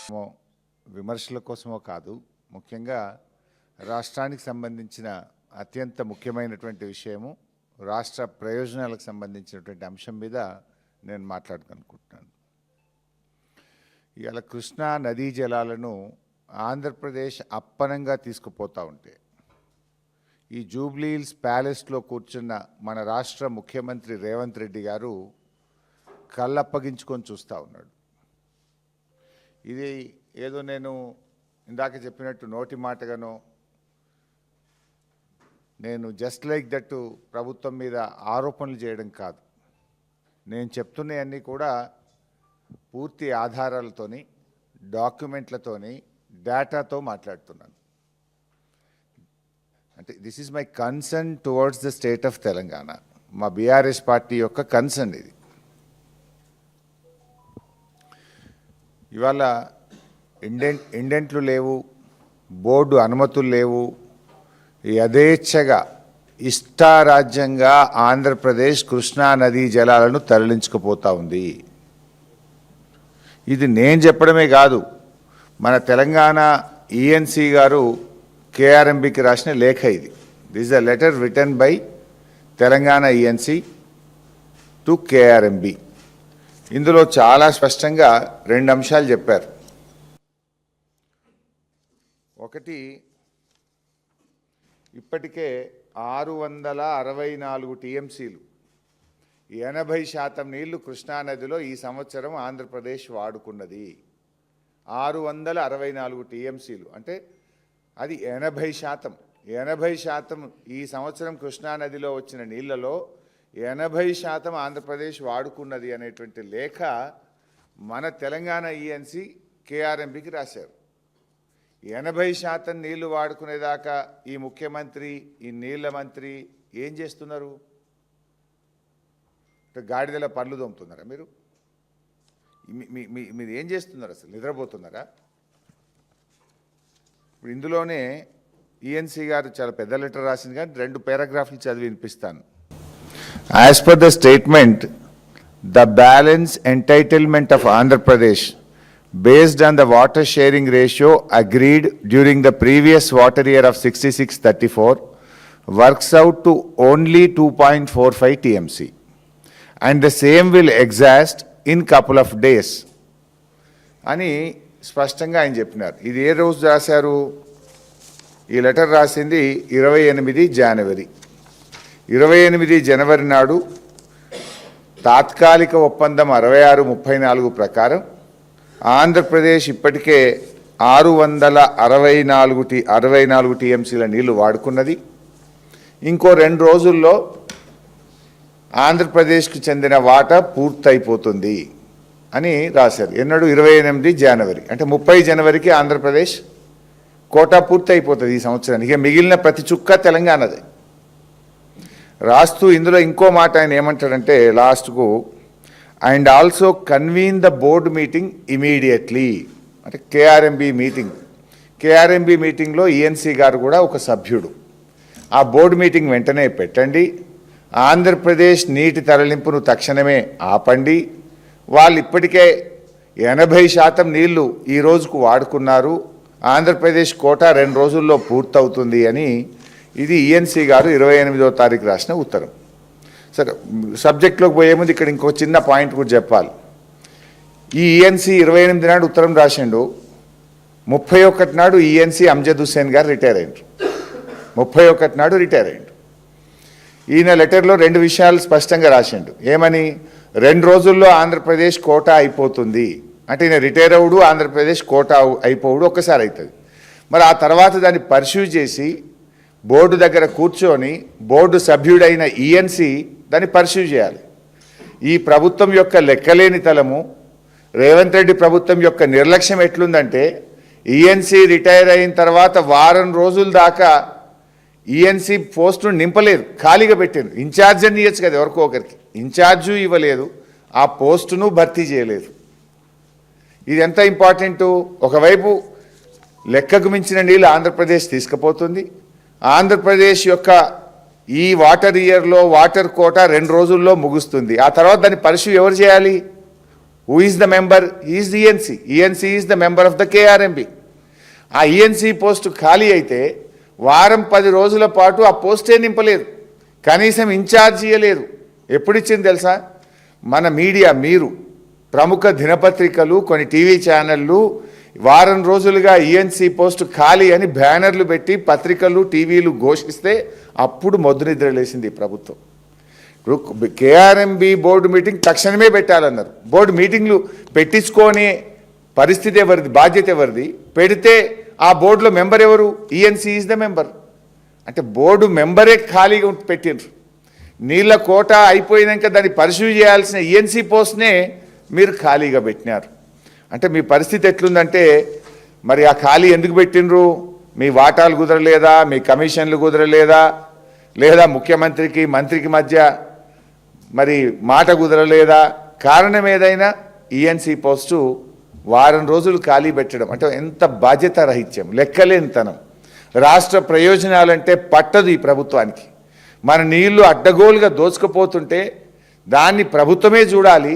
విమర్శల కోసమో కాదు, ముఖ్యంగా రాష్ట్రానికి సంబంధించిన అత్యంత ముఖ్యమైనటువంటి విషయము, రాష్ట్ర ప్రయోజనాలకు సంబంధించినటువంటి అంశం మీద నేను మాట్లాడాలనుకుంటున్నాను. ఇవాళ కృష్ణా నదీ జలాలను ఆంధ్రప్రదేశ్ అప్పనంగా తీసుకుపోతూ ఉంటే ఈ జూబ్లీ హిల్స్ ప్యాలెస్లో కూర్చున్న మన రాష్ట్ర ముఖ్యమంత్రి రేవంత్ రెడ్డి గారు కళ్ళప్పగించుకొని చూస్తూ ఉన్నాడు. ఇది ఏదో నేను ఇందాక చెప్పినట్టు నోటి మాటగానో, నేను జస్ట్ లైక్ దట్టు ప్రభుత్వం మీద ఆరోపణలు చేయడం కాదు. నేను చెప్తున్నవన్నీ కూడా పూర్తి ఆధారాలతోని, డాక్యుమెంట్లతోని, డేటాతో మాట్లాడుతున్నాను. అంటే this is my concern towards the state of Telangana. మా బీఆర్ఎస్ పార్టీ యొక్క కన్సర్న్ ఇది. ఇవాళ ఇండెంట్లు లేవు, బోర్డు అనుమతులు లేవు, యథేచ్ఛగా ఇష్టారాజ్యంగా ఆంధ్రప్రదేశ్ కృష్ణా నదీ జలాలను తరలించుకుపోతూ ఉంది. ఇది నేను చెప్పడమే కాదు, మన తెలంగాణ ఈఎన్సీ గారు కేఆర్ఎంబికి రాసిన లేఖ ఇది. This is a letter written by Telangana ENC to KRMB. ఇందులో చాలా స్పష్టంగా రెండు అంశాలు చెప్పారు. ఒకటి, ఇప్పటికే 664 టీఎంసీలు, 80% నీళ్లు కృష్ణానదిలో ఈ సంవత్సరం ఆంధ్రప్రదేశ్ వాడుకున్నది. 664 టీఎంసీలు అంటే అది 80%. 80% ఈ సంవత్సరం కృష్ణానదిలో వచ్చిన నీళ్లలో 80% ఆంధ్రప్రదేశ్ వాడుకున్నది అనేటువంటి లేఖ మన తెలంగాణ ఈఎన్సీ కేఆర్ఎంబికి రాశారు. 80% నీళ్లు వాడుకునేదాకా ఈ ముఖ్యమంత్రి, ఈ నీళ్ల మంత్రి ఏం చేస్తున్నారు? గాడిదల పనులు దొమ్ముతున్నారా మీరు? మీరు ఏం చేస్తున్నారు? అసలు నిద్రపోతున్నారా? ఇప్పుడు ఇందులోనే ఈఎన్సీ గారు చాలా పెద్ద లెటర్ రాసింది, కానీ 2 పారాగ్రాఫ్లు చదివి వినిపిస్తాను. As per the statement, the balance entitlement of Andhra Pradesh based on the water sharing ratio agreed during the previous water year of 66-34 works out to only 2.45 TMC and the same will exhaust in couple of days అని స్పష్టంగా ఆయన చెప్పినారు. ఇది ఏ రోజు రాశారు? ఈ letter రాసింది 28 జనవరి. 28 జనవరి నాడు తాత్కాలిక ఒప్పందం 6634 ప్రకారం ఆంధ్రప్రదేశ్ ఇప్పటికే 664 టీఎంసీల నీళ్లు వాడుకున్నది. ఇంకో 2 రోజుల్లో ఆంధ్రప్రదేశ్కు చెందిన వాటా పూర్తయిపోతుంది అని రాశారు. ఎన్నడు? 28 జనవరి. అంటే 30 జనవరికి ఆంధ్రప్రదేశ్ కోటా పూర్తి అయిపోతుంది ఈ సంవత్సరానికి. ఇక మిగిలిన ప్రతి చుక్క తెలంగాణదే. రాస్తూ ఇందులో ఇంకో మాట ఆయన ఏమంటాడంటే లాస్ట్కు, and also convene the board meeting immediately. అంటే కేఆర్ఎంబి మీటింగ్. కేఆర్ఎంబి మీటింగ్లో ఈఎన్సీ గారు కూడా ఒక సభ్యుడు. ఆ బోర్డు మీటింగ్ వెంటనే పెట్టండి, ఆంధ్రప్రదేశ్ నీటి తరలింపును తక్షణమే ఆపండి, వాళ్ళు ఇప్పటికే 80% నీళ్లు ఈ రోజుకు వాడుకున్నారు, ఆంధ్రప్రదేశ్ కోటా 2 రోజుల్లో పూర్తవుతుంది అని ఇది ఈఎన్సీ గారు 28వ తారీఖు రాసిన ఉత్తరం. సరే, సబ్జెక్ట్లోకి పోయే ముందు ఇక్కడ ఇంకో చిన్న పాయింట్ కూడా చెప్పాలి. ఈ ఈఎన్సీ 28 నాడు ఉత్తరం రాసిండు, 31 నాడు ఈఎన్సీ అమ్జద్ హుస్సేన్ గారు రిటైర్ అయ్యారు. 31 నాడు రిటైర్ అయ్యాడు. ఈయన లెటర్లో 2 విషయాలు స్పష్టంగా రాసిండు. ఏమని? 2 రోజుల్లో ఆంధ్రప్రదేశ్ కోటా అయిపోతుంది అంటే ఈయన రిటైర్ అవుడు, ఆంధ్రప్రదేశ్ కోటా అయిపోవుడు ఒక్కసారి అవుతుంది. మరి ఆ తర్వాత దాన్ని పర్స్యూ చేసి బోర్డు దగ్గర కూర్చొని బోర్డు సభ్యుడైన ఈఎన్సీ దాన్ని పర్స్యూ చేయాలి. ఈ ప్రభుత్వం యొక్క లెక్కలేని తలము, రేవంత్ రెడ్డి ప్రభుత్వం యొక్క నిర్లక్ష్యం ఎట్లుందంటే, ఈఎన్సీ రిటైర్ అయిన తర్వాత వారం రోజుల దాకా ఈఎన్సీ పోస్టును నింపలేదు, ఖాళీగా పెట్టారు. ఇన్ఛార్జ్ అని ఇవ్వచ్చు కదా ఎవరికో ఒకరికి, ఇన్ఛార్జు ఇవ్వలేదు, ఆ పోస్టును భర్తీ చేయలేదు. ఇది ఎంత ఇంపార్టెంటు? ఒకవైపు లెక్కకు మించిన నీళ్ళు ఆంధ్రప్రదేశ్ తీసుకుపోతుంది, ఆంధ్రప్రదేశ్ యొక్క ఈ వాటర్ ఇయర్లో వాటర్ కోటా 2 రోజుల్లో ముగుస్తుంది. ఆ తర్వాత దాన్ని పర్స్యూ ఎవరు చేయాలి? Who is the member? Is the ENC. ENC is the member of the KRMB. ఆ ఈఎన్సీ పోస్టు ఖాళీ అయితే వారం 10 రోజుల పాటు ఆ పోస్టే నింపలేదు, కనీసం ఇన్ఛార్జ్ ఇవ్వలేదు. ఎప్పుడు ఇచ్చింది తెలుసా? మన మీడియా, మీరు ప్రముఖ దినపత్రికలు, కొన్ని టీవీ ఛానళ్ళు వారం రోజులుగా ఈఎన్సీ పోస్టు ఖాళీ అని బ్యానర్లు పెట్టి పత్రికలు టీవీలు ఘోషిస్తే అప్పుడు మొద్దునిద్ర లేసింది ఈ ప్రభుత్వం. ఇప్పుడు కేఆర్ఎంబి బోర్డు మీటింగ్ తక్షణమే పెట్టాలన్నారు. బోర్డు మీటింగ్లు పెట్టించుకొని పరిస్థితి ఎవరిది? బాధ్యత ఎవరిది? పెడితే ఆ బోర్డులో మెంబర్ ఎవరు? ENC is the member. అంటే బోర్డు మెంబరే ఖాళీగా పెట్టిండ్రు. నీళ్ళ కోట అయిపోయినాక దాన్ని పరిశీలి చేయాల్సిన ఈఎన్సీ పోస్ట్నే మీరు ఖాళీగా పెట్టినారు. అంటే మీ పరిస్థితి ఎట్లుందంటే, మరి ఆ ఖాళీ ఎందుకు పెట్టిండ్రు? మీ వాటాలు కుదరలేదా? మీ కమిషన్లు కుదరలేదా? లేదా ముఖ్యమంత్రికి మంత్రికి మధ్య మరి మాట కుదరలేదా? కారణం ఏదైనా ఈఎన్సీ పోస్టు వారం రోజులు ఖాళీ పెట్టడం అంటే ఎంత బాధ్యత రహిత్యం, లెక్కలేనితనం. రాష్ట్ర ప్రయోజనాలంటే పట్టదు ఈ ప్రభుత్వానికి. మన నీళ్లు అడ్డగోలుగా దోచుకుపోతుంటే దాన్ని ప్రభుత్వమే చూడాలి.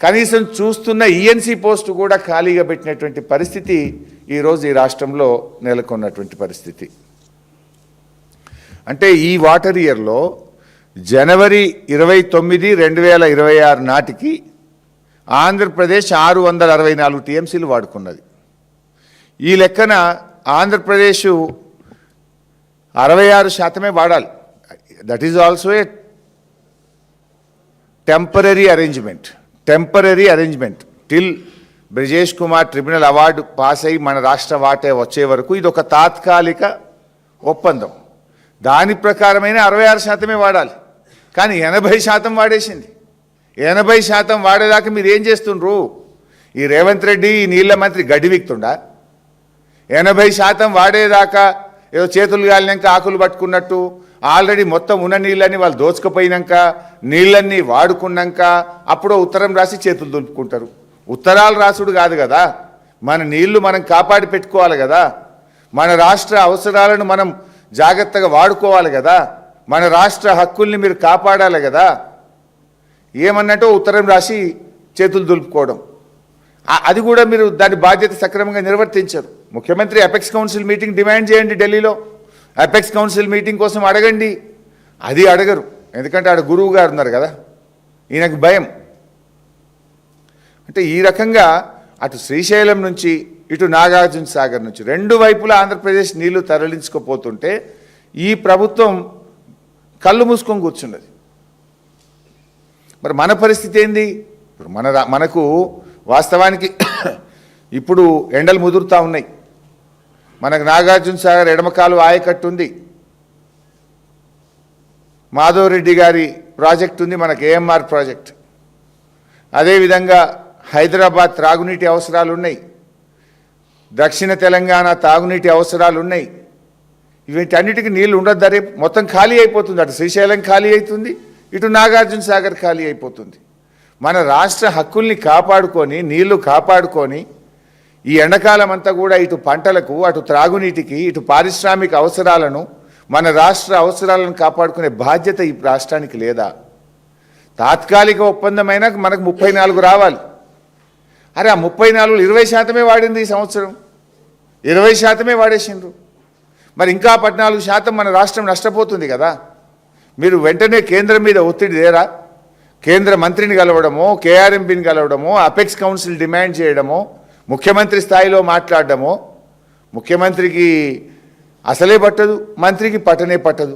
కనీసం చూస్తున్న ఈఎన్సీ పోస్టు కూడా ఖాళీగా పెట్టినటువంటి పరిస్థితి ఈరోజు ఈ రాష్ట్రంలో నెలకొన్నటువంటి పరిస్థితి. అంటే ఈ వాటర్ ఇయర్లో జనవరి 29, 2026 నాటికి ఆంధ్రప్రదేశ్ 664 టీఎంసీలు వాడుకున్నది. ఈ లెక్కన ఆంధ్రప్రదేశ్ 66% వాడాలి. That is also a temporary arrangement till Brijesh Kumar tribunal award pass అయ్యి మన రాష్ట్ర వాటే వచ్చే వరకు ఇది ఒక తాత్కాలిక ఒప్పందం. దాని ప్రకారమైన 66% వాడాలి. కానీ 80% వాడేసింది. 80% వాడేదాకా మీరు ఏం చేస్తుండ్రు? ఈ రేవంత్ రెడ్డి ఈ నీళ్ళ మంత్రి గడ్డి వీక్తుండా? 80% వాడేదాకా ఏదో చేతులు గాలినాక ఆకులు పట్టుకున్నట్టు ఆల్రెడీ మొత్తం ఉన్న నీళ్ళని వాళ్ళు దోచుకుపోయినాక నీళ్ళన్నీ వాడుకున్నాక అప్పుడు ఉత్తరం రాసి చేతులు దులుపుకుంటారు. ఉత్తరాలు రాసుడు కాదు కదా, మన నీళ్లు మనం కాపాడి పెట్టుకోవాలి కదా, మన రాష్ట్ర అవసరాలను మనం జాగ్రత్తగా వాడుకోవాలి కదా, మన రాష్ట్ర హక్కుల్ని మీరు కాపాడాలి కదా. ఏమన్నట్టు ఉత్తరం రాసి చేతులు దులుపుకోవడం, అది కూడా మీరు దాని బాధ్యత సక్రమంగా నిర్వర్తించరు. ముఖ్యమంత్రి అపెక్స్ కౌన్సిల్ మీటింగ్ డిమాండ్ చేయండి, ఢిల్లీలో అపెక్స్ కౌన్సిల్ మీటింగ్ కోసం అడగండి. అది అడగరు, ఎందుకంటే ఆడ గురువు గారు ఉన్నారు కదా, ఈయనకు భయం. అంటే ఈ రకంగా అటు శ్రీశైలం నుంచి ఇటు నాగార్జున సాగర్ నుంచి రెండు వైపులా ఆంధ్రప్రదేశ్ నీళ్లు తరలించుకుపోతుంటే ఈ ప్రభుత్వం కళ్ళు మూసుకొని కూర్చున్నది. మరి మన పరిస్థితి ఏంది? ఇప్పుడు మనకు వాస్తవానికి ఇప్పుడు ఎండలు ముదురుతూ ఉన్నాయి. మనకు నాగార్జున సాగర్ ఎడమకాలు ఆయకట్టు ఉంది, మాధవరెడ్డి గారి ప్రాజెక్ట్ ఉంది, మనకు ఏఎంఆర్ ప్రాజెక్ట్. అదేవిధంగా హైదరాబాద్ త్రాగునీటి అవసరాలు ఉన్నాయి, దక్షిణ తెలంగాణ తాగునీటి అవసరాలు ఉన్నాయి. వీటన్నిటికీ నీళ్ళు ఉండద్దు, రేపు మొత్తం ఖాళీ అయిపోతుంది. అటు శ్రీశైలం ఖాళీ అవుతుంది, ఇటు నాగార్జున సాగర్ ఖాళీ అయిపోతుంది. మన రాష్ట్ర హక్కుల్ని కాపాడుకొని నీళ్లు కాపాడుకొని ఈ ఎండాకాలం అంతా కూడా ఇటు పంటలకు అటు త్రాగునీటికి ఇటు పారిశ్రామిక అవసరాలను మన రాష్ట్ర అవసరాలను కాపాడుకునే బాధ్యత ఈ రాష్ట్రానికి లేదా? తాత్కాలిక ఒప్పందమైనా మనకు 34 రావాలి. అరే ఆ 34 20% వాడింది ఈ సంవత్సరం, 20% వాడేసిండ్రు. మరి ఇంకా 14% మన రాష్ట్రం నష్టపోతుంది కదా. మీరు వెంటనే కేంద్రం మీద ఒత్తిడి తేరా? కేంద్ర మంత్రిని కలవడమో, కేఆర్ఎంబిని కలవడమో, అపెక్స్ కౌన్సిల్ డిమాండ్ చేయడమో, ముఖ్యమంత్రి స్థాయిలో మాట్లాడడమో. ముఖ్యమంత్రికి అసలే పట్టదు, మంత్రికి పట్టనే పట్టదు.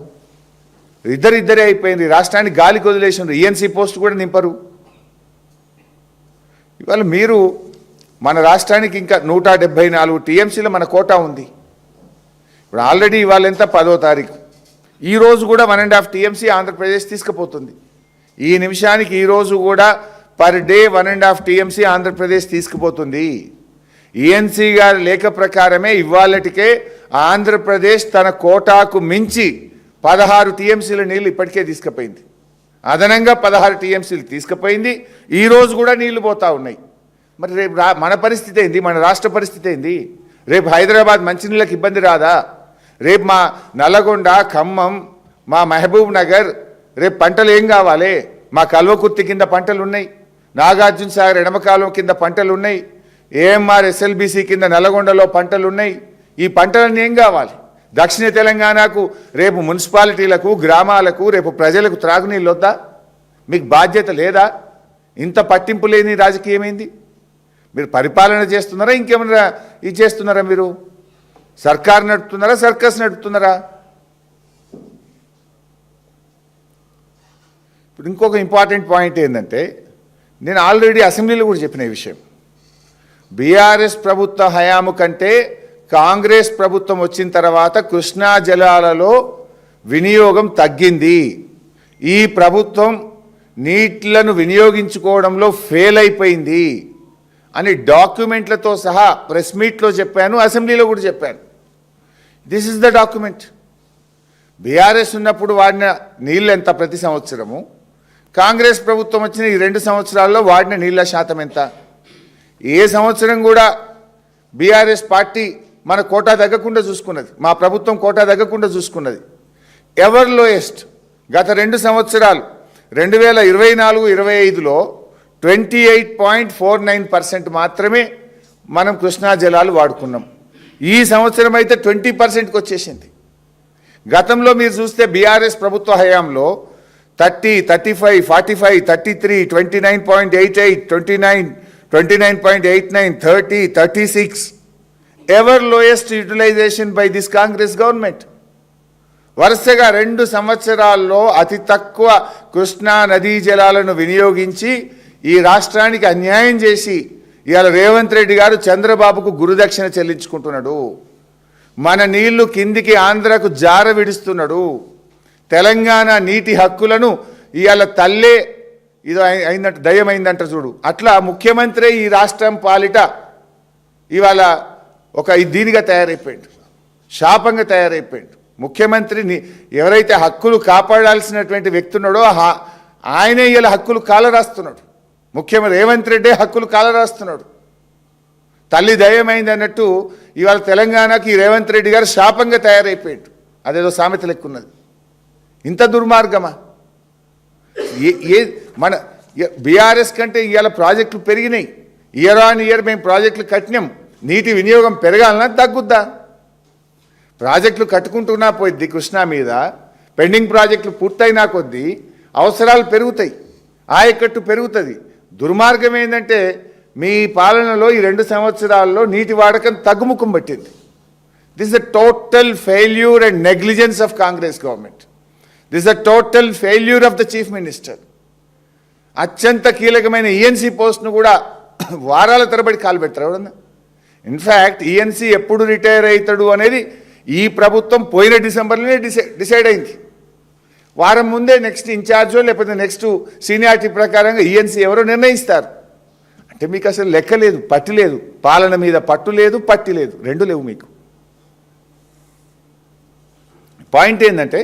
ఇద్దరే అయిపోయింది. రాష్ట్రానికి గాలికి వదిలేసిండ్రు. ఈఎన్సీ పోస్ట్ కూడా నింపరు. ఇవాళ మీరు మన రాష్ట్రానికి ఇంకా 174 టీఎంసీలో మన కోటా ఉంది. ఇప్పుడు ఆల్రెడీ ఇవాళ ఎంత 10వ తారీఖు, ఈరోజు కూడా 1.5 టీఎంసీ ఆంధ్రప్రదేశ్ తీసుకుపోతుంది. ఈ నిమిషానికి ఈరోజు కూడా పర్ డే 1.5 టీఎంసీ ఆంధ్రప్రదేశ్ తీసుకుపోతుంది. ఈఎన్సీ గారి లేఖ ప్రకారమే ఇవాళటికే ఆంధ్రప్రదేశ్ తన కోటాకు మించి 16 టీఎంసీల నీళ్ళు ఇప్పటికే తీసుకుపోయింది. అదనంగా 16 టీఎంసీలు తీసుకుపోయింది. ఈరోజు కూడా నీళ్లు పోతా ఉన్నాయి. మరి రేపు మన పరిస్థితి ఏంది? మన రాష్ట్ర పరిస్థితి ఏంది? రేపు హైదరాబాద్ మంచినీళ్ళకి ఇబ్బంది రాదా? రేపు మా నల్లగొండ, ఖమ్మం, మా మహబూబ్ నగర్ రేపు పంటలు ఏం కావాలి? మా కల్వకుర్తి కింద పంటలు ఉన్నాయి, నాగార్జున సాగర్ ఎడమకాలం కింద పంటలు ఉన్నాయి, ఏఎంఆర్ ఎస్ఎల్బీసీ కింద నల్లగొండలో పంటలు ఉన్నాయి. ఈ పంటలన్నీ ఏం కావాలి? దక్షిణ తెలంగాణకు రేపు మున్సిపాలిటీలకు, గ్రామాలకు, రేపు ప్రజలకు త్రాగునీళ్ళు వద్దా? మీకు బాధ్యత లేదా? ఇంత పట్టింపు లేని రాజకీయమైంది. మీరు పరిపాలన చేస్తున్నారా, ఇంకేమన్నా ఇది చేస్తున్నారా? మీరు సర్కార్ నడుపుతున్నారా, సర్కస్ నడుపుతున్నారా? ఇప్పుడు ఇంకొక ఇంపార్టెంట్ పాయింట్ ఏంటంటే, నేను ఆల్రెడీ అసెంబ్లీలో కూడా చెప్పిన ఈ విషయం. బీఆర్ఎస్ ప్రభుత్వ హయాము కంటే కాంగ్రెస్ ప్రభుత్వం వచ్చిన తర్వాత కృష్ణా జలాలలో వినియోగం తగ్గింది. ఈ ప్రభుత్వం నీళ్లను వినియోగించుకోవడంలో ఫెయిల్ అయిపోయింది అని డాక్యుమెంట్లతో సహా ప్రెస్ మీట్లో చెప్పాను, అసెంబ్లీలో కూడా చెప్పాను. This is the document. BRS ఉన్నప్పుడు వాడిన నీళ్ళు ఎంత ప్రతి సంవత్సరము, కాంగ్రెస్ ప్రభుత్వం వచ్చిన ఈ 2 సంవత్సరాల్లో వాడిన నీళ్ల శాతం ఎంత? ఏ సంవత్సరం కూడా బీఆర్ఎస్ పార్టీ మన కోటా తగ్గకుండా చూసుకున్నది, మా ప్రభుత్వం కోటా తగ్గకుండా చూసుకున్నది. ఎవర్ లోయెస్ట్ గత 2 సంవత్సరాలు 2024-25లో 28.49% మాత్రమే మనం కృష్ణా జలాలు వాడుకున్నాం. ఈ సంవత్సరం అయితే 20%కి వచ్చేసింది. గతంలో మీరు చూస్తే బీఆర్ఎస్ ప్రభుత్వ హయాంలో 30, 35, 45, 33, 29.88, 29, 29.89, 30, 36 ever lowest utilisation by this Congress government. వరుసగా 2 సంవత్సరాల్లో అతి తక్కువ కృష్ణా నదీ జలాలను వినియోగించి ఈ రాష్ట్రానికి అన్యాయం చేసి ఇవాళ రేవంత్ రెడ్డి గారు చంద్రబాబుకు గురుదక్షిణ చెల్లించుకుంటున్నాడు. మన నీళ్లు కిందికి ఆంధ్రకు జార విడుస్తున్నాడు. తెలంగాణ నీటి హక్కులను ఇవాళ తల్లే ఇది అయిందంట, దయ్యమైందంట చూడు, అట్లా ముఖ్యమంత్రి ఈ రాష్ట్రం పాలిట ఇవాళ ఒక దీనిగా తయారైపోయాడు, శాపంగా తయారైపోయాడు. ముఖ్యమంత్రిని ఎవరైతే హక్కులు కాపాడాల్సినటువంటి వ్యక్తి ఉన్నాడో ఆయనే ఇలా హక్కులు కాలరాస్తున్నాడు. ముఖ్యమంత్రి రేవంత్ రెడ్డి హక్కులు కాలరాస్తున్నాడు. తల్లి దయ్యమైంది అన్నట్టు ఇవాళ తెలంగాణకి రేవంత్ రెడ్డి గారు శాపంగా తయారైపోయాడు. అదేదో సామెత లెక్కున్నది. ఇంత దుర్మార్గమా? మన బీఆర్ఎస్ కంటే ఇవాళ ప్రాజెక్టులు పెరిగినాయి. ఇయర్ ఆన్ ఇయర్ మేము ప్రాజెక్టులు కట్టినాం. నీటి వినియోగం పెరగాలన్నా తగ్గుద్దా? ప్రాజెక్టులు కట్టుకుంటున్నా పోయిద్ది కృష్ణా మీద, పెండింగ్ ప్రాజెక్టులు పూర్తయినా కొద్దీ అవసరాలు పెరుగుతాయి, ఆయకట్టు పెరుగుతుంది. దుర్మార్గం ఏంటంటే మీ పాలనలో ఈ 2 సంవత్సరాల్లో నీటి వాడకం తగ్గుముఖం పట్టింది. This is a total failure and negligence of Congress government. This is a total failure of the chief minister. అత్యంత కీలకమైన ఈఎన్సీ పోస్ట్ను కూడా వారాల తరబడి కాలు పెడతారు ఎవడన్నా. ఇన్ఫ్యాక్ట్ ఈఎన్సీ ఎప్పుడు రిటైర్ అవుతాడు అనేది ఈ ప్రభుత్వం పోయిన డిసెంబర్లోనే డిసైడ్ అయింది. వారం ముందే నెక్స్ట్ ఇన్ఛార్జో లేకపోతే నెక్స్ట్ సీనియారిటీ ప్రకారంగా ఈఎన్సీ ఎవరో నిర్ణయిస్తారు. అంటే మీకు అసలు లెక్క లేదు, పట్టు లేదు, పాలన మీద పట్టు లేదు, పట్టి లేదు, 2 లేవు మీకు. పాయింట్ ఏంటంటే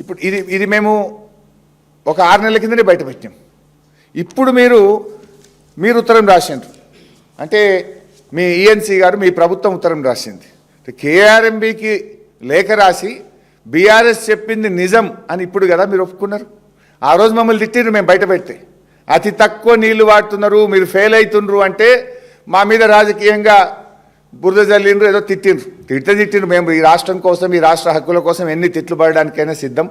ఇప్పుడు ఇది మేము ఒక 6 నెలల కిందనే బయటపెట్టాం. ఇప్పుడు మీరు ఉత్తరం రాసిండ్రు. అంటే మీ ఈఎన్సీ గారు మీ ప్రభుత్వం ఉత్తరం రాసింది. కేఆర్ఎంబీకి లేఖ రాసి బీఆర్ఎస్ చెప్పింది నిజం అని ఇప్పుడు కదా మీరు ఒప్పుకున్నారు. ఆ రోజు మమ్మల్ని తిట్టిర్రు మేము బయట పెడితే, అతి తక్కువ నీళ్లు వాడుతున్నారు, మీరు ఫెయిల్ అవుతుండ్రు అంటే మా మీద రాజకీయంగా బురద జల్లిండ్రు, ఏదో తిట్టిండ్రు. మేము ఈ రాష్ట్రం కోసం, ఈ రాష్ట్ర హక్కుల కోసం ఎన్ని తిట్లు పడడానికైనా సిద్ధం.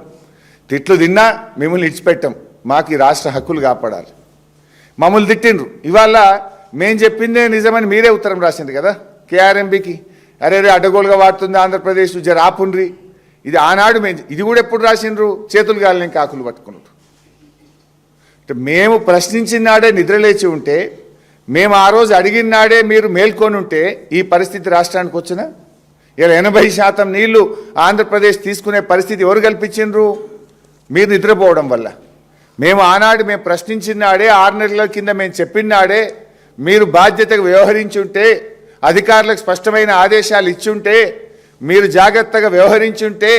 తిట్లు తిన్నా మిమ్మల్ని ఇడిచిపెట్టాం, మాకు ఈ రాష్ట్ర హక్కులు కాపాడాలి. మమ్మల్ని తిట్టిండ్రు. ఇవాళ మేము చెప్పిందే నిజమని మీరే ఉత్తరం రాసిండ్రు కదా కేఆర్ఎంబీకి. అరే అడ్డగోలుగా వాడుతుంది ఆంధ్రప్రదేశ్, జర ఆపుండ్రి. ఇది ఆనాడు ఇది కూడా ఎప్పుడు రాసిండ్రు? చేతులు గాలిని కాకులు పట్టుకున్నారు. అంటే మేము ప్రశ్నించిన నాడే నిద్రలేచి ఉంటే, మేము ఆ రోజు అడిగిన నాడే మీరు మేల్కొని ఉంటే ఈ పరిస్థితి రాష్ట్రానికి వచ్చినా? ఇలా 80% నీళ్లు ఆంధ్రప్రదేశ్ తీసుకునే పరిస్థితి ఎవరు కల్పించిండ్రు? మీరు నిద్రపోవడం వల్ల. మేము ఆనాడు మేము ప్రశ్నించిన నాడే, 6 నెలల కింద మేము చెప్పిన నాడే మీరు బాధ్యతగా వ్యవహరించుంటే, అధికారులకు స్పష్టమైన ఆదేశాలు ఇచ్చుంటే, మీరు జాగ్రత్తగా వ్యవహరించుంటే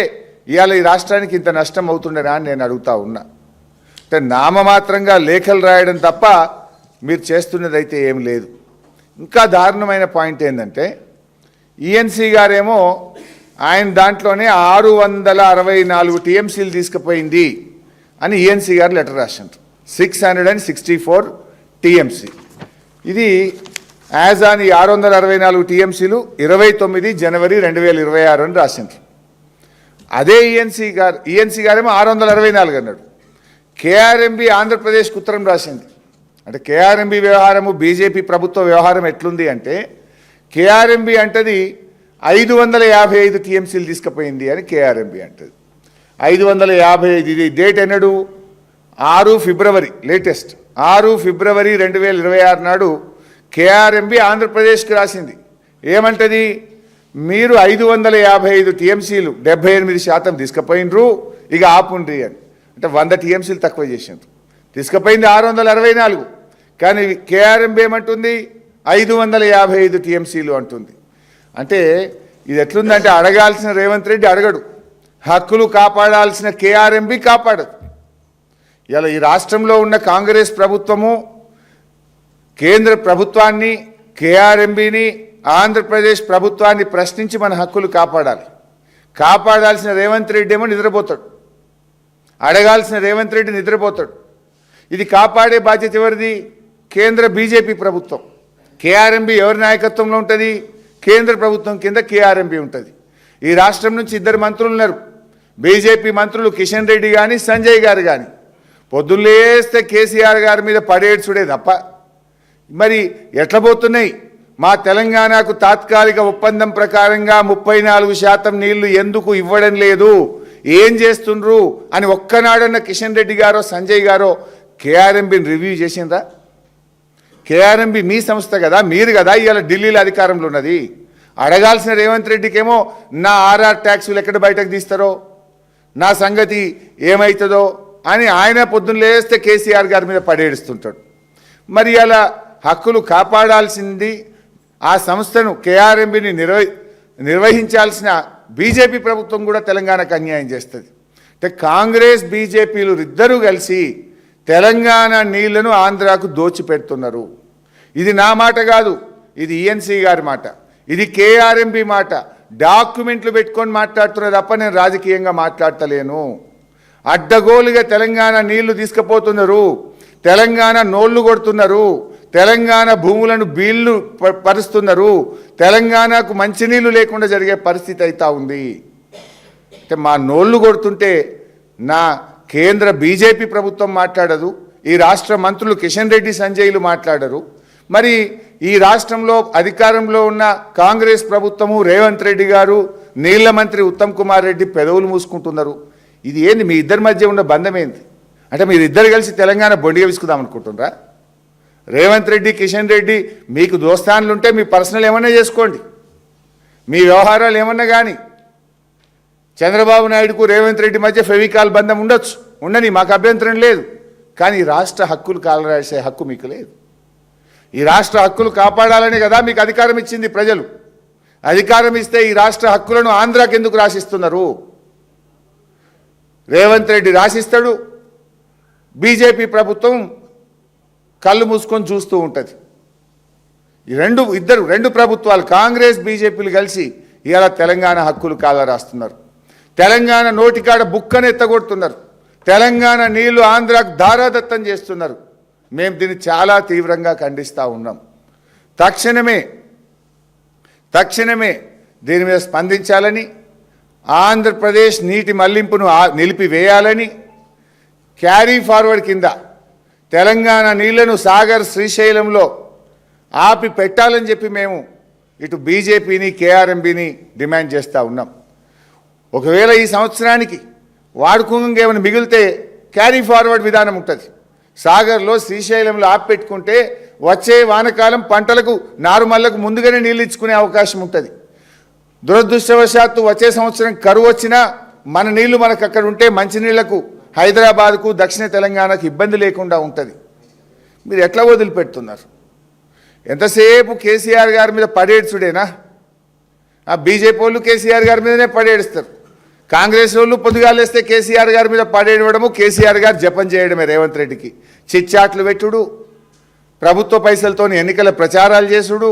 ఇవాళ ఈ రాష్ట్రానికి ఇంత నష్టం అవుతుండేనా అని నేను అడుగుతా ఉన్నా. అంటే నామమాత్రంగా లేఖలు రాయడం తప్ప మీరు చేస్తున్నదైతే ఏం లేదు. ఇంకా దారుణమైన పాయింట్ ఏంటంటే ఈఎన్సీ గారేమో ఆయన దాంట్లోనే 664 టీఎంసీలు తీసుకుపోయింది అని ఈఎన్సీ గారు లెటర్ రాశారు. 664 టీఎంసీ. ఇది యాజ్ ఆన్ ఈ 664 టీఎంసీలు 29 జనవరి 2026 అని రాసింది. అదే ఈఎన్సీ గారేమో 664 అన్నాడు. కేఆర్ఎంబి ఆంధ్రప్రదేశ్కి ఉత్తరం రాసింది. అంటే కేఆర్ఎంబి వ్యవహారము బీజేపీ ప్రభుత్వ వ్యవహారం ఎట్లుంది అంటే, కేఆర్ఎంబి అంటది 555 టీఎంసీలు తీసుకుపోయింది అని కేఆర్ఎంబి అంటది. 555 ఇది డేట్ ఎన్నడు? 6 ఫిబ్రవరి, లేటెస్ట్ 6 ఫిబ్రవరి 2026 నాడు కేఆర్ఎంబి ఆంధ్రప్రదేశ్కి రాసింది. ఏమంటది? మీరు 555 టీఎంసీలు 78% తీసుకుపోయినరు, ఇక ఆపుండ్రి అని. అంటే 100 టీఎంసీలు తక్కువ చేసిండ్రు. తీసుకుపోయింది 664, కానీ కేఆర్ఎంబి ఏమంటుంది? 555 టీఎంసీలు అంటుంది. అంటే ఇది ఎట్లుందంటే, అడగాల్సిన రేవంత్ రెడ్డి అడగడు, హక్కులు కాపాడాల్సిన కేఆర్ఎంబి కాపాడదు. ఇలా ఈ రాష్ట్రంలో ఉన్న కాంగ్రెస్ ప్రభుత్వము కేంద్ర ప్రభుత్వాన్ని, కేఆర్ఎంబిని, ఆంధ్రప్రదేశ్ ప్రభుత్వాన్ని ప్రశ్నించి మన హక్కులు కాపాడాలి. కాపాడాల్సిన రేవంత్ రెడ్డి ఏమో నిద్రపోతాడు, అడగాల్సిన రేవంత్ రెడ్డి నిద్రపోతాడు. ఇది కాపాడే బాధ్యత ఎవరిది? కేంద్ర బీజేపీ ప్రభుత్వం. కేఆర్ఎంబి ఎవరి నాయకత్వంలో ఉంటుంది? కేంద్ర ప్రభుత్వం కింద కేఆర్ఎంబి ఉంటుంది. ఈ రాష్ట్రం నుంచి 2 మంత్రులు ఉన్నారు, బీజేపీ మంత్రులు కిషన్ రెడ్డి కానీ సంజయ్ గారు కానీ. పొద్దున్నేస్తే కేసీఆర్ గారి మీద పడేడ్చుడే తప్ప మరి ఎట్లా పోతున్నాయి? మా తెలంగాణకు తాత్కాలిక ఒప్పందం ప్రకారంగా 34% నీళ్లు ఎందుకు ఇవ్వడం లేదు, ఏం చేస్తుండ్రు అని ఒక్కనాడన్న కిషన్ రెడ్డి గారో సంజయ్ గారో కేఆర్ఎంబిని రివ్యూ చేసిందా? కేఆర్ఎంబి మీ సంస్థ కదా, మీరు కదా ఇవాళ ఢిల్లీలో అధికారంలో ఉన్నది. అడగాల్సిన రేవంత్ రెడ్డికేమో నా ఆర్ఆర్ ట్యాక్సులు ఎక్కడ బయటకు తీస్తారో, నా సంగతి ఏమవుతుందో అని ఆయన పొద్దున్న లేస్తే కేసీఆర్ గారి మీద పడేడుస్తుంటాడు. మరి అలా హక్కులు కాపాడాల్సింది ఆ సంస్థను, కేఆర్ఎంబిని నిర్వహించాల్సిన బీజేపీ ప్రభుత్వం కూడా తెలంగాణకు అన్యాయం చేస్తుంది. అంటే కాంగ్రెస్ బీజేపీలు ఇద్దరూ కలిసి తెలంగాణ నీళ్లను ఆంధ్రాకు దోచిపెడుతున్నారు. ఇది నా మాట కాదు, ఇది ఈఎన్సీ గారి మాట, ఇది కేఆర్ఎంబి మాట. డాక్యుమెంట్లు పెట్టుకొని మాట్లాడుతున్నారు తప్ప నేను రాజకీయంగా మాట్లాడతలేను. అడ్డగోలుగా తెలంగాణ నీళ్లు తీసుకుపోతున్నారు, తెలంగాణ నోళ్లు కొడుతున్నారు, తెలంగాణ భూములను బీళ్లు పరుస్తున్నారు, తెలంగాణకు మంచినీళ్లు లేకుండా జరిగే పరిస్థితి అయితే ఉంది. అంటే మా నోళ్లు కొడుతుంటే నా కేంద్ర బీజేపీ ప్రభుత్వం మాట్లాడదు, ఈ రాష్ట్ర మంత్రులు కిషన్ రెడ్డి సంజయ్లు మాట్లాడరు. మరి ఈ రాష్ట్రంలో అధికారంలో ఉన్న కాంగ్రెస్ ప్రభుత్వము, రేవంత్ రెడ్డి గారు, నీళ్ల మంత్రి ఉత్తమ్ కుమార్ రెడ్డి పెదవులు మూసుకుంటున్నారు. ఇది ఏంది? మీ ఇద్దరి మధ్య ఉన్న బంధం ఏంది? అంటే మీరు ఇద్దరు కలిసి తెలంగాణ బొండిగా విసుకుదాం అనుకుంటున్నారా? రేవంత్ రెడ్డి, కిషన్ రెడ్డి మీకు దోస్తాన్లు ఉంటే మీ పర్సనల్ ఏమన్నా చేసుకోండి, మీ వ్యవహారాలు ఏమన్నా కానీ. చంద్రబాబు నాయుడుకు రేవంత్ రెడ్డి మధ్య ఫెవికాల్ బంధం ఉండొచ్చు, ఉండని, మాకు అభ్యంతరం లేదు. కానీ రాష్ట్ర హక్కులు కాలరాసే హక్కు మీకు లేదు. ఈ రాష్ట్ర హక్కులు కాపాడాలనే కదా మీకు అధికారం ఇచ్చింది ప్రజలు. అధికారం ఇస్తే ఈ రాష్ట్ర హక్కులను ఆంధ్రాకి ఎందుకు రాసిస్తున్నారు? రేవంత్ రెడ్డి రాసిస్తాడు, బీజేపీ ప్రభుత్వం కళ్ళు మూసుకొని చూస్తూ ఉంటుంది. ఈ రెండు ప్రభుత్వాలు, కాంగ్రెస్ బీజేపీలు కలిసి ఇవాళ తెలంగాణ హక్కులు కాల రాస్తున్నారు. తెలంగాణ నోటికాడ బుక్కను ఎత్తగొడుతున్నారు. తెలంగాణ నీళ్లు ఆంధ్రాకు ధారాదత్తం చేస్తున్నారు. మేము దీన్ని చాలా తీవ్రంగా ఖండిస్తూ ఉన్నాం. తక్షణమే దీని మీద స్పందించాలని, ఆంధ్రప్రదేశ్ నీటి మళ్లింపును నిలిపివేయాలని, క్యారీ ఫార్వర్డ్ కింద తెలంగాణ నీళ్లను సాగర్, శ్రీశైలంలో ఆపి పెట్టాలని చెప్పి మేము ఇటు బీజేపీని, కేఆర్ఎంబిని డిమాండ్ చేస్తూ ఉన్నాం. ఒకవేళ ఈ సంవత్సరానికి వాడుకోంగా ఏమైనా మిగిలితే క్యారీ ఫార్వర్డ్ విధానం ఉంటుంది. సాగర్లో, శ్రీశైలంలో ఆపెట్టుకుంటే వచ్చే వానకాలం పంటలకు, నారుమల్లకు ముందుగానే నీళ్ళు ఇచ్చుకునే అవకాశం ఉంటుంది. దురదృష్టవశాత్తు వచ్చే సంవత్సరం కరువు వచ్చినా మన నీళ్లు మనకు అక్కడ ఉంటే మంచినీళ్లకు హైదరాబాద్కు, దక్షిణ తెలంగాణకు ఇబ్బంది లేకుండా ఉంటుంది. మీరు ఎట్లా వదిలిపెడుతున్నారు? ఎంతసేపు కేసీఆర్ గారి మీద పడేడ్చుడేనా? ఆ బీజేపీ వాళ్ళు కేసీఆర్ గారి మీదనే పడేడుస్తారు. కాంగ్రెస్ వాళ్ళు పొద్దుగాలేస్తే కేసీఆర్ గారి మీద పడేయడము, కేసీఆర్ గారు జపం చేయడమే రేవంత్ రెడ్డికి. చిట్చాట్లు పెట్టుడు, ప్రభుత్వ పైసలతో ఎన్నికల ప్రచారాలు చేసుడు,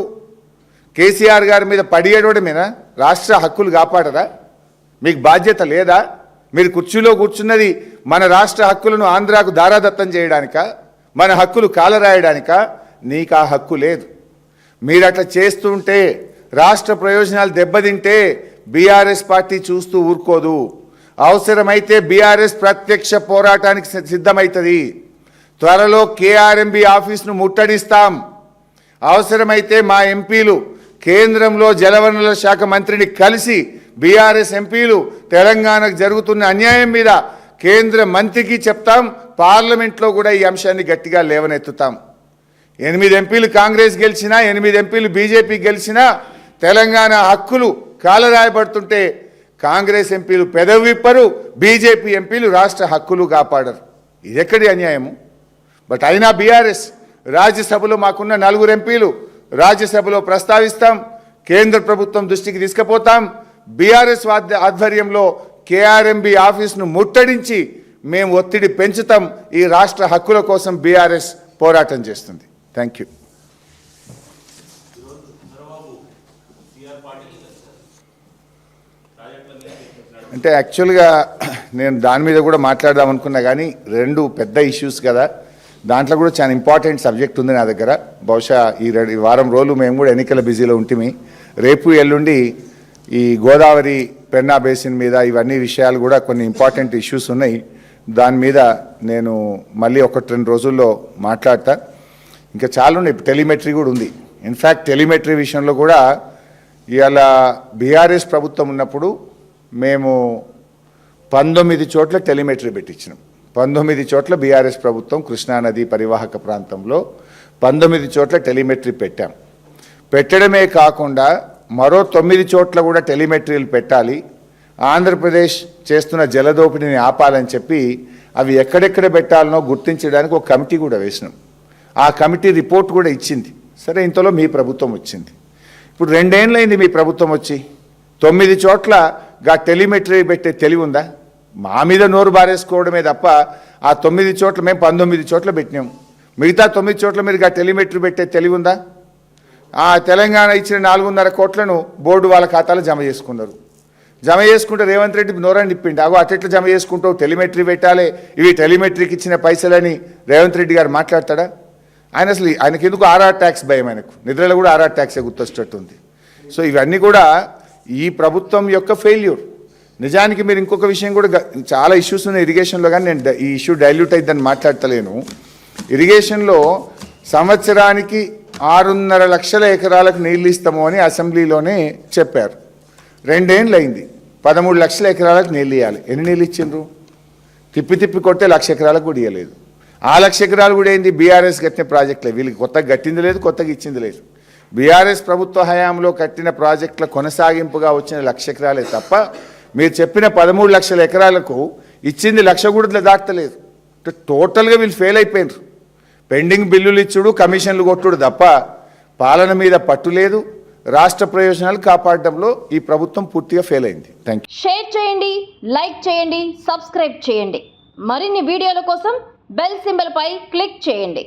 కేసీఆర్ గారి మీద పడేయడమేనా? రాష్ట్ర హక్కులు కాపాడరా? మీకు బాధ్యత లేదా? మీరు కుర్చీలో కూర్చున్నది మన రాష్ట్ర హక్కులను ఆంధ్రాకు దారాదత్తం చేయడానిక? మన హక్కులు కాలరాయడానిక? నీకు ఆ హక్కు లేదు. మీరు అట్లా చేస్తుంటే, రాష్ట్ర ప్రయోజనాలు దెబ్బతింటే బీఆర్ఎస్ పార్టీ చూస్తూ ఊరుకోదు. అవసరమైతే బీఆర్ఎస్ ప్రత్యక్ష పోరాటానికి సిద్ధమవుతుంది. త్వరలో కేఆర్ఎంబీ ఆఫీసును ముట్టడిస్తాం. అవసరమైతే మా ఎంపీలు కేంద్రంలో జలవనరుల శాఖ మంత్రిని కలిసి బీఆర్ఎస్ ఎంపీలు తెలంగాణకు జరుగుతున్న అన్యాయం మీద కేంద్ర మంత్రికి చెప్తాం. పార్లమెంట్లో కూడా ఈ అంశాన్ని గట్టిగా లేవనెత్తుతాం. 8 ఎంపీలు కాంగ్రెస్ గెలిచినా, 8 ఎంపీలు బీజేపీ గెలిచినా తెలంగాణ హక్కులు కాలరాయబడుతుంటే కాంగ్రెస్ ఎంపీలు పెదవి విప్పరు, బీజేపీ ఎంపీలు రాష్ట్ర హక్కులు కాపాడరు. ఇది ఎక్కడి అన్యాయము? బట్ అయినా బీఆర్ఎస్ రాజ్యసభలో మాకున్న 4 ఎంపీలు రాజ్యసభలో ప్రస్తావిస్తాం, కేంద్ర ప్రభుత్వం దృష్టికి తీసుకుపోతాం. బీఆర్ఎస్ ఆధ్వర్యంలో కేఆర్ఎంబీ ఆఫీసును ముట్టడించి మేము ఒత్తిడి పెంచుతాం. ఈ రాష్ట్ర హక్కుల కోసం బీఆర్ఎస్ పోరాటం చేస్తుంది. Thank you. అంటే యాక్చువల్గా నేను దాని మీద కూడా మాట్లాడదాం అనుకున్నా, కానీ 2 పెద్ద ఇష్యూస్ కదా, దాంట్లో కూడా చాలా ఇంపార్టెంట్ సబ్జెక్ట్ ఉంది నా దగ్గర. బహుశా ఈ వారం రోజులు మేము కూడా ఎన్నికల బిజీలో ఉంటిమి. రేపు ఎల్లుండి ఈ గోదావరి పెన్నా బేసిన్ మీద ఇవన్నీ విషయాలు కూడా కొన్ని ఇంపార్టెంట్ ఇష్యూస్ ఉన్నాయి. దాని మీద నేను మళ్ళీ 1-2 రోజుల్లో మాట్లాడతా. ఇంకా చాలా ఉన్నాయి. టెలిమెట్రీ కూడా ఉంది. ఇన్ఫ్యాక్ట్ టెలిమెట్రీ విషయంలో కూడా ఇవాళ బీఆర్ఎస్ ప్రభుత్వం ఉన్నప్పుడు మేము 19 చోట్ల టెలిమెట్రీ పెట్టించినాం. 19 చోట్ల బీఆర్ఎస్ ప్రభుత్వం కృష్ణానది పరివాహక ప్రాంతంలో 19 చోట్ల టెలిమెట్రీ పెట్టాం. పెట్టడమే కాకుండా మరో 9 చోట్ల కూడా టెలిమెట్రీలు పెట్టాలి. ఆంధ్రప్రదేశ్ చేస్తున్న జలదోపిడిని ఆపాలని చెప్పి అవి ఎక్కడెక్కడ పెట్టాలనో గుర్తించడానికి ఒక కమిటీ కూడా వేసినాం. ఆ కమిటీ రిపోర్ట్ కూడా ఇచ్చింది. సరే, ఇంతలో మీ ప్రభుత్వం వచ్చింది. ఇప్పుడు 2 ఏళ్ళైంది మీ ప్రభుత్వం వచ్చి. 9 చోట్ల టెలిమెట్రీ పెట్టే తెలివి ఉందా? మా మీద నోరు బారేసుకోవడమే తప్ప ఆ 9 చోట్ల మేము 19 చోట్ల పెట్టినాం. మిగతా 9 చోట్ల మీరు టెలిమెట్రీ పెట్టే తెలివి ఉందా? ఆ తెలంగాణ ఇచ్చిన 4.5 కోట్లను బోర్డు వాళ్ళ ఖాతాలో జమ చేసుకున్నారు. జమ చేసుకుంటే రేవంత్ రెడ్డి నోరని నిప్పిండి. అట్లా జమ చేసుకుంటావు, టెలిమెట్రీ పెట్టాలి, ఇవి టెలిమెట్రీకి ఇచ్చిన పైసలని రేవంత్ రెడ్డి గారు మాట్లాడతాడా? ఆయనకి ఎందుకు ఆర్ఆర్ ట్యాక్స్ భయం? ఆయనకు నిద్రలో కూడా ఆర్ఆర్ ట్యాక్సే గుర్తొచ్చేటట్టుంది. సో ఇవన్నీ కూడా ఈ ప్రభుత్వం యొక్క ఫెయిల్యూర్. నిజానికి మీరు ఇంకొక విషయం కూడా, చాలా ఇష్యూస్ ఉన్నాయి ఇరిగేషన్లో, కానీ నేను ఈ ఇష్యూ డైల్యూట్ అయిద్దని మాట్లాడతలేను. ఇరిగేషన్లో సంవత్సరానికి 6.5 లక్షల ఎకరాలకు నీళ్ళు ఇస్తాము అని అసెంబ్లీలోనే చెప్పారు. 2 ఏళ్ళు అయింది. 13 లక్షల ఎకరాలకు నీళ్ళు ఇవ్వాలి. ఎన్ని నీళ్ళు ఇచ్చిండ్రు? తిప్పి కొట్టే 1,00,000 ఎకరాలకు కూడా ఇవ్వలేదు. ఆ 1,00,000 ఎకరాలు కూడా ఏంది? బీఆర్ఎస్ కట్టిన ప్రాజెక్టులే. వీళ్ళకి కొత్తగా కట్టింది లేదు, కొత్తగా ఇచ్చింది లేదు. బీఆర్ఎస్ ప్రభుత్వ హయాంలో కట్టిన ప్రాజెక్టుల కొనసాగింపుగా వచ్చిన 1,00,000 ఎకరాలే తప్ప మీరు చెప్పిన 13 లక్షల ఎకరాలకు ఇచ్చింది 1,00,000 కూడా దాటలేదు. టోటల్గా వీళ్ళు ఫెయిల్ అయిపోయినారు. పెండింగ్ బిల్లులు ఇచ్చుడు, కమిషన్లు కొట్టుడు తప్ప పాలన మీద పట్టు లేదు. రాష్ట్ర ప్రయోజనాలు కాపాడడంలో ఈ ప్రభుత్వం పూర్తిగా ఫెయిల్ అయింది. Thank you. షేర్ చేయండి, లైక్ చేయండి, సబ్స్క్రైబ్ చేయండి. మరిన్ని వీడియోల కోసం బెల్ సింబల్ పై క్లిక్ చేయండి.